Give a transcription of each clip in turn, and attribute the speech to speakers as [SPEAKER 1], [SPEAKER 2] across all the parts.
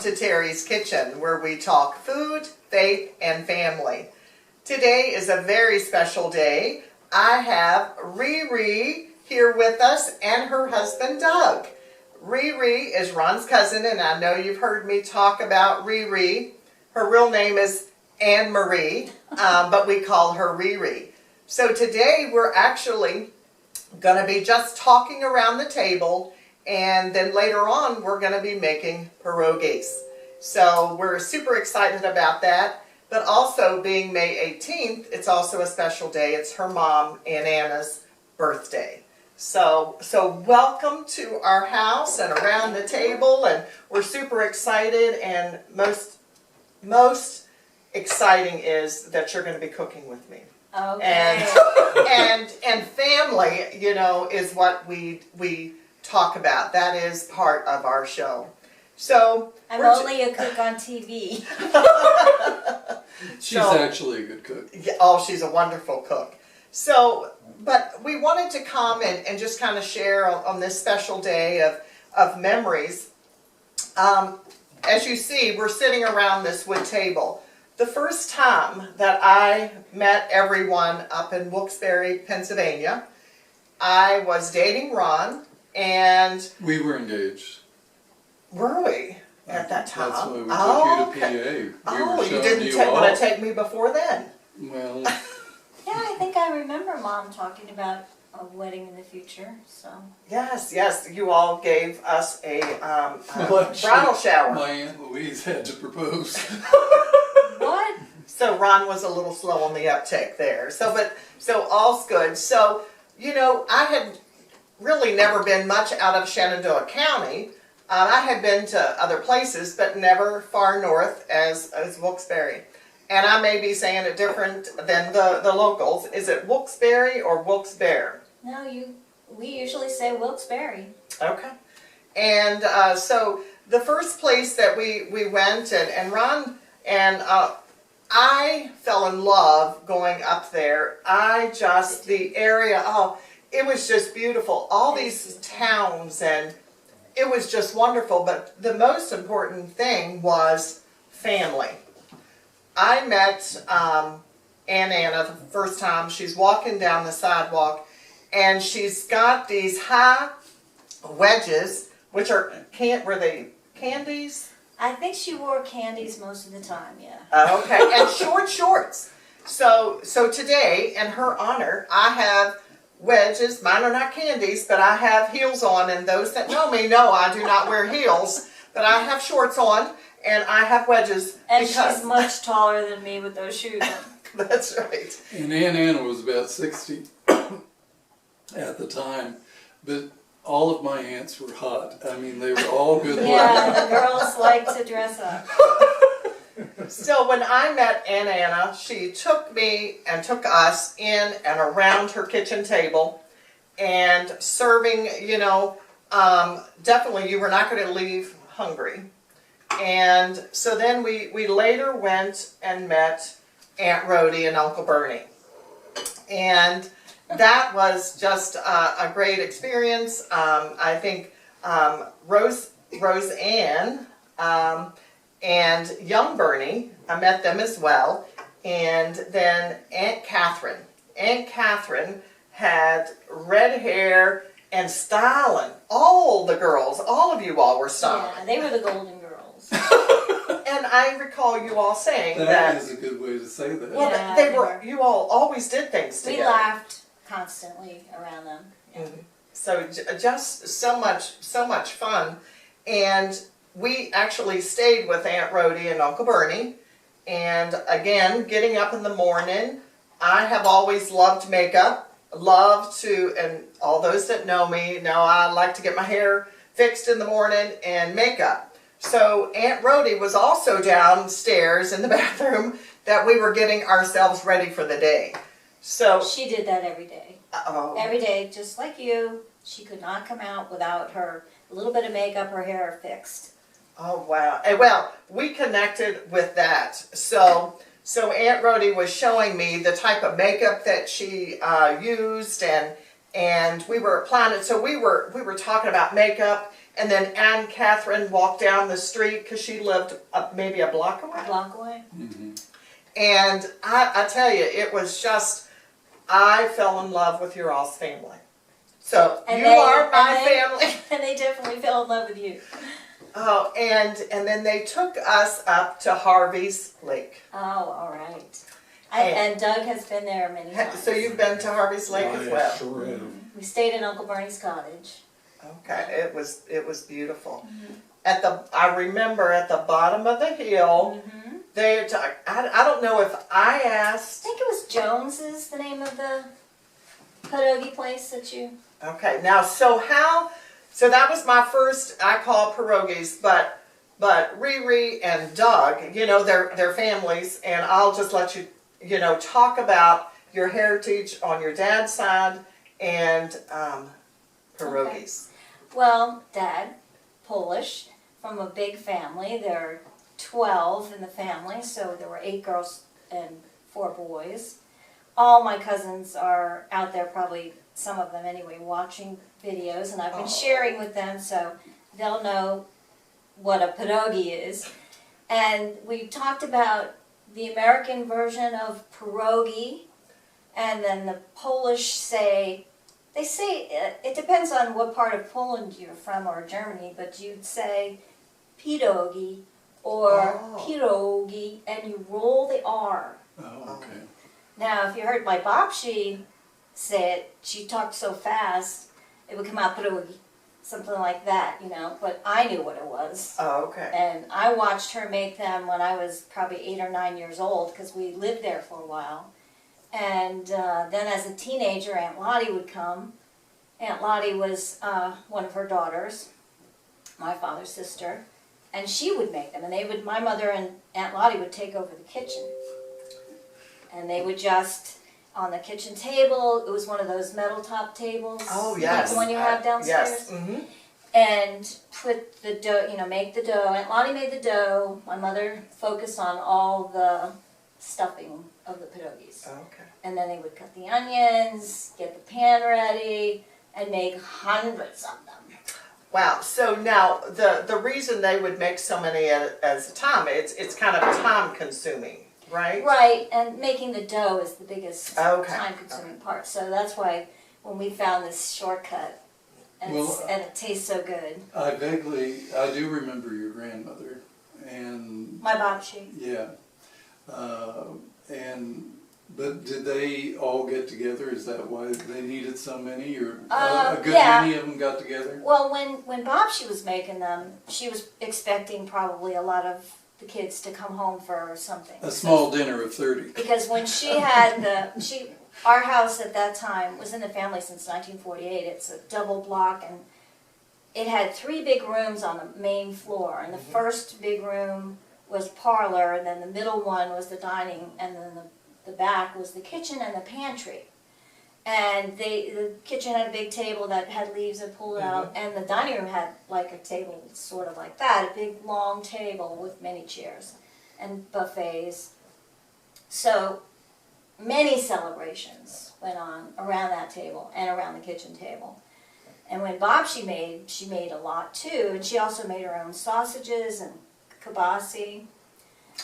[SPEAKER 1] To Terry's Kitchen, where we talk food, faith, and family. Today is a very special day. I have Rere here with us and her husband Doug. Rere is Ron's cousin, and I know you've heard me talk about Rere. Her real name is Anne Marie, but we call her Rere. So today we're actually going to be just talking around the table, and then later on we're going to be making pierogies. So we're super excited about that. But also being May 18th, it's also a special day. It's her mom, Aunt Anna's birthday. So welcome to our house and around the table, and we're super excited, and most exciting is that you're going to be cooking with me.
[SPEAKER 2] Okay.
[SPEAKER 1] And family, you know, is what we talk about. That is part of our show. So
[SPEAKER 2] I'm only a cook on TV.
[SPEAKER 3] She's actually a good cook.
[SPEAKER 1] Yeah, oh, she's a wonderful cook. So, but we wanted to come and just kind of share on this special day of memories. As you see, we're sitting around this wood table. The first time that I met everyone up in Wilkes-Barre, Pennsylvania, I was dating Ron, and
[SPEAKER 3] we were engaged.
[SPEAKER 1] Were we at that time?
[SPEAKER 3] That's why we took you to PA.
[SPEAKER 1] You didn't want to take me before then.
[SPEAKER 3] Well,
[SPEAKER 2] yeah, I think I remember Mom talking about a wedding in the future. So
[SPEAKER 1] yes, you all gave us a bridal shower.
[SPEAKER 3] My Aunt Louise had to propose.
[SPEAKER 2] What?
[SPEAKER 1] So Ron was a little slow on the uptake there. So all's good. So, you know, I had really never been much out of Shenandoah County. I had been to other places, but never far north as Wilkes-Barre. And I may be saying it different than the locals. Is it Wilkes-Barre or Wilkes-Barre?
[SPEAKER 2] No, we usually say Wilkes-Barre.
[SPEAKER 1] Okay. And so the first place that we went, and Ron and I fell in love going up there. The area, it was just beautiful. All these towns, and it was just wonderful. But the most important thing was family. I met Aunt Anna the first time. She's walking down the sidewalk, and she's got these high wedges, which were they candies?
[SPEAKER 2] I think she wore candies most of the time, yeah.
[SPEAKER 1] Okay, and short shorts. So today, in her honor, I have wedges. Mine are not candies, but I have heels on, and those that know me know I do not wear heels, but I have shorts on, and I have wedges.
[SPEAKER 2] And she's much taller than me with those shoes on.
[SPEAKER 1] That's right.
[SPEAKER 3] And Aunt Anna was about 60 at the time, but all of my aunts were hot. I mean, they were all good looking.
[SPEAKER 2] Yeah, the girls like to dress up.
[SPEAKER 1] So when I met Aunt Anna, she took me and took us in and around her kitchen table and serving, you know, definitely you were not going to leave hungry. And so then we later went and met Aunt Rhody and Uncle Bernie. And that was just a great experience. I think Roseanne and young Bernie, I met them as well. And then Aunt Catherine. Aunt Catherine had red hair and styling. All the girls, all of you all were styling.
[SPEAKER 2] Yeah, they were the golden girls.
[SPEAKER 1] And I recall you all saying that.
[SPEAKER 3] That is a good way to say that.
[SPEAKER 1] Well,
[SPEAKER 2] Yeah,
[SPEAKER 1] they were. You all always did things together.
[SPEAKER 2] We laughed constantly around them. Yeah.
[SPEAKER 1] Mm-hmm. So just so much fun. And we actually stayed with Aunt Rhody and Uncle Bernie. And again, getting up in the morning, I have always loved makeup. And all those that know me know I like to get my hair fixed in the morning and makeup. So Aunt Rhody was also downstairs in the bathroom that we were getting ourselves ready for the day. So
[SPEAKER 2] she did that every day. Every day, just like you. She could not come out without her little bit of makeup, her hair fixed.
[SPEAKER 1] Oh, wow. Well, we connected with that. So Aunt Rhody was showing me the type of makeup that she used, and and we were planning. So we were talking about makeup, and then Ann Catherine walked down the street because she lived maybe a block away.
[SPEAKER 2] A block away.
[SPEAKER 3] Mm-hmm.
[SPEAKER 1] And I tell you, it was just, I fell in love with your all's family. So
[SPEAKER 2] And
[SPEAKER 1] you
[SPEAKER 2] they-
[SPEAKER 1] are my
[SPEAKER 2] and they-
[SPEAKER 1] family.
[SPEAKER 2] And they definitely fell in love with you.
[SPEAKER 1] Oh, and then they took us up to Harvey's Lake.
[SPEAKER 2] Oh, all right. And Doug has been there many times.
[SPEAKER 1] So you've been to Harvey's Lake as well.
[SPEAKER 3] Sure have.
[SPEAKER 2] We stayed in Uncle Bernie's cottage.
[SPEAKER 1] Okay, it was beautiful. I remember at the bottom of the hill, I don't know if I
[SPEAKER 2] I
[SPEAKER 1] asked.
[SPEAKER 2] think it was Jones's, the name of the pierogi place that you...
[SPEAKER 1] Okay, now so that was my first, I call pierogies, but Rere and Doug, their families, and I'll just let you, talk about your heritage on your dad's side and pierogies.
[SPEAKER 2] Well, Dad, Polish, from a big family. There are 12 in the family, so there were 8 girls and 4 boys. All my cousins are out there, probably some of them anyway, watching videos, and I've been sharing with them, so they'll know what a pierogi is. And we talked about the American version of pierogi, and then the Polish they say, it depends on what part of Poland you're from or Germany, but you'd say pierogi or pierogi, and you roll the R.
[SPEAKER 3] Oh, okay.
[SPEAKER 2] Now, if you heard my babci say it, she talked so fast, it would come out pierogi, something like that, but I knew what it was.
[SPEAKER 1] Oh, okay.
[SPEAKER 2] And I watched her make them when I was probably 8 or 9 years old, because we lived there for a while. And then as a teenager, Aunt Lottie would come. Aunt Lottie was one of her daughters, my father's sister, and she would make them. And my mother and Aunt Lottie would take over the kitchen. And they would just, on the kitchen table, it was one of those metal top tables.
[SPEAKER 1] Oh, yes.
[SPEAKER 2] The one you have downstairs.
[SPEAKER 1] Yes. Mm-hmm.
[SPEAKER 2] And put the dough, make the dough. Aunt Lottie made the dough. My mother focused on all the stuffing of the pierogies.
[SPEAKER 1] Okay.
[SPEAKER 2] And then they would cut the onions, get the pan ready, and make hundreds of them.
[SPEAKER 1] Wow. So now the reason they would make so many at a time, it's kind of time consuming, right?
[SPEAKER 2] Right, and making the dough is the biggest
[SPEAKER 1] Okay.
[SPEAKER 2] time-consuming part. So that's why when we found this shortcut, and it tastes so good.
[SPEAKER 3] I do remember your grandmother, and
[SPEAKER 2] My babci.
[SPEAKER 3] yeah, but did they all get together? Is that why they needed so many, or a good many of them got together?
[SPEAKER 2] Well, when babci was making them, she was expecting probably a lot of the kids to come home for something.
[SPEAKER 3] A small dinner of 30.
[SPEAKER 2] Because when she had our house at that time was in the family since 1948. It's a double block, and it had 3 big rooms on the main floor. And the first big room was parlor, and then the middle one was the dining, and then the back was the kitchen and the pantry. And the kitchen had a big table that had leaves that pulled out, and the dining room had like a table sort of like that, a big long table with many chairs and buffets. So many celebrations went on around that table and around the kitchen table. And when she made a lot too, and she also made her own sausages and kibasi.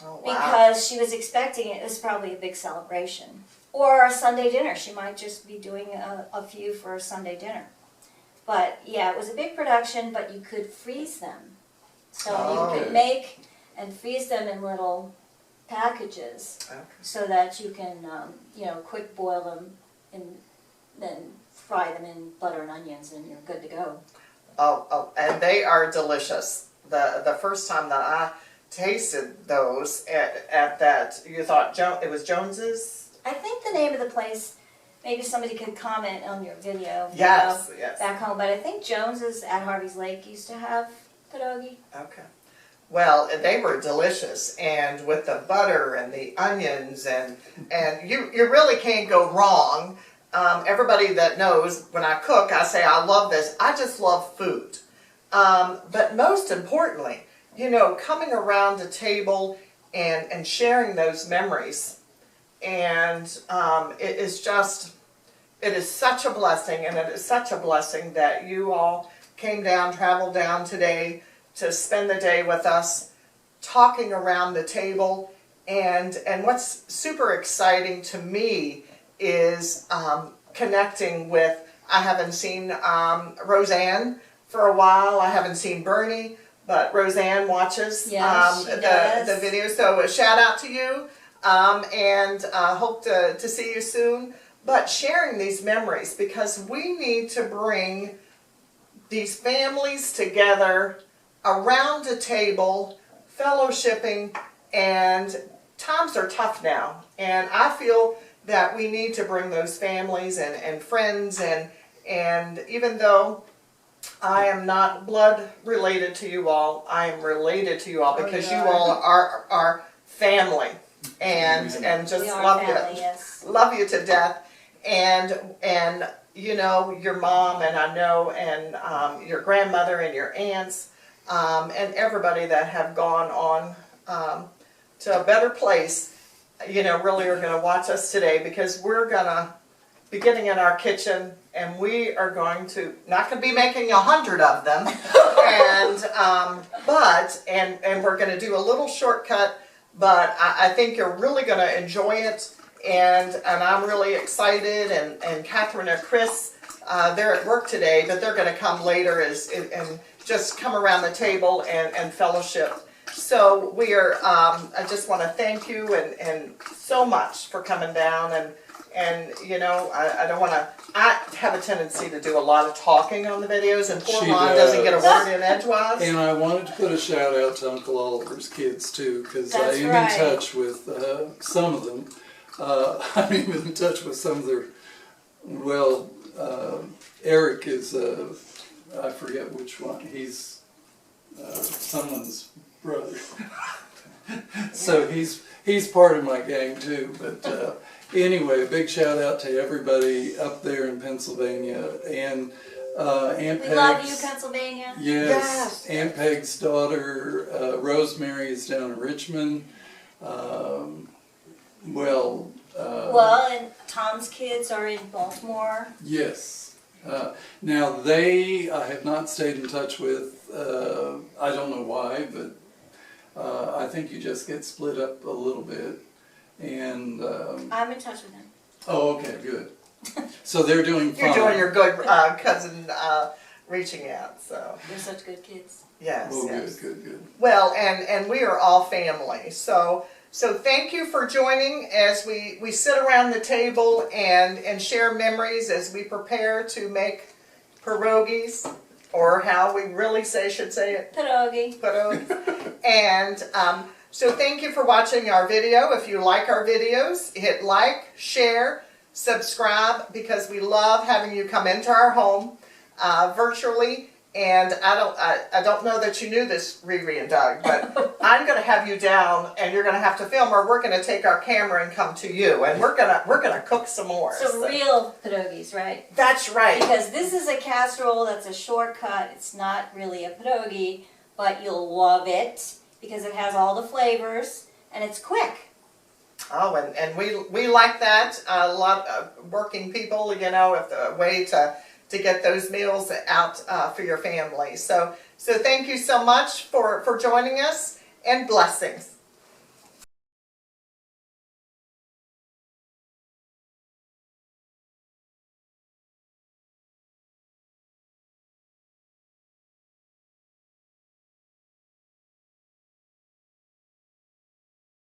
[SPEAKER 1] Oh, wow.
[SPEAKER 2] Because she was expecting it was probably a big celebration. Or a Sunday dinner. She might just be doing a few for a Sunday dinner. But yeah, it was a big production, but you could freeze them. So you could make and freeze them in little packages so that you can, quick boil them and then fry them in butter and onions, and you're good to go.
[SPEAKER 1] Oh, and they are delicious. The first time that I tasted those at that, you thought it was Jones's?
[SPEAKER 2] I think the name of the place, maybe somebody could comment on your video
[SPEAKER 1] Yes.
[SPEAKER 2] back home, but I think Jones's at Harvey's Lake used to have pierogi.
[SPEAKER 1] Okay. Well, they were delicious, and with the butter and the onions, and you really can't go wrong. Everybody that knows, when I cook, I say I love this. I just love food. But most importantly, coming around the table and sharing those memories. And it is just, it is such a blessing, and it is such a blessing that you all came down, traveled down today to spend the day with us, talking around the table. And what's super exciting to me is connecting with, I haven't seen Roseanne for a while, I haven't seen Bernie, but Roseanne watches
[SPEAKER 2] Yes, she does.
[SPEAKER 1] the video. So a shout out to you, and hope to see you soon. But sharing these memories, because we need to bring these families together around a table, fellowshipping, and times are tough now. And I feel that we need to bring those families and friends, and even though I am not blood related to you all, I am related to you all because you all are family, and just
[SPEAKER 2] We are
[SPEAKER 1] love
[SPEAKER 2] family,
[SPEAKER 1] you,
[SPEAKER 2] yes.
[SPEAKER 1] love you to death, and you know your mom, and I know, and your grandmother and your aunts, and everybody that have gone on to a better place, you know, really are going to watch us today, because we're going to be getting in our kitchen, and we are going to, not going to be making 100 of them, and we're going to do a little shortcut, but I think you're really going to enjoy it, and I'm really excited, and Catherine and Chris, they're at work today, but they're going to come later and just come around the table and fellowship. So we are, I just want to thank you and so much for coming down, and you know, I don't want to, I have a tendency to do a lot of talking on the videos, and poor
[SPEAKER 3] She
[SPEAKER 1] Ron doesn't get a word in edgewise.
[SPEAKER 3] And I wanted to put a shout out to Uncle Oliver's kids too, because I
[SPEAKER 2] That's
[SPEAKER 3] am
[SPEAKER 2] right.
[SPEAKER 3] in touch with some of them. I'm even in touch with some of their, well, Eric is, I forget which one, he's someone's brother. So he's part of my gang too, but anyway, a big shout out to everybody up there in Pennsylvania, and Aunt Peg's.
[SPEAKER 2] We love you, Pennsylvania.
[SPEAKER 3] Yes, Aunt Peg's daughter, Rosemary, is down in Richmond.
[SPEAKER 2] And Tom's kids are in Baltimore.
[SPEAKER 3] Yes. Now I have not stayed in touch with, I don't know why, but I think you just get split up a little bit. And
[SPEAKER 2] I'm in touch with them.
[SPEAKER 3] oh, okay, good. So they're doing fine.
[SPEAKER 1] You're doing your good cousin reaching out, so
[SPEAKER 2] They're such good kids.
[SPEAKER 1] yes,
[SPEAKER 3] Oh,
[SPEAKER 1] yes.
[SPEAKER 3] good.
[SPEAKER 1] Well, and we are all family, so thank you for joining as we sit around the table and share memories as we prepare to make pierogies, or how we really should say it,
[SPEAKER 2] Pierogi.
[SPEAKER 1] pierogies. And so thank you for watching our video. If you like our videos, hit like, share, subscribe, because we love having you come into our home virtually. And I don't know that you knew this, Rere and Doug, but I'm going to have you down, and you're going to have to film, or we're going to take our camera and come to you, and we're gonna cook some more.
[SPEAKER 2] So real pierogies, right?
[SPEAKER 1] That's right.
[SPEAKER 2] Because this is a casserole that's a shortcut. It's not really a pierogi, but you'll love it because it has all the flavors and it's quick.
[SPEAKER 1] Oh, and we like that. A lot of working people, you know, if the way to get those meals out for your family. So thank you so much for joining us, and blessings.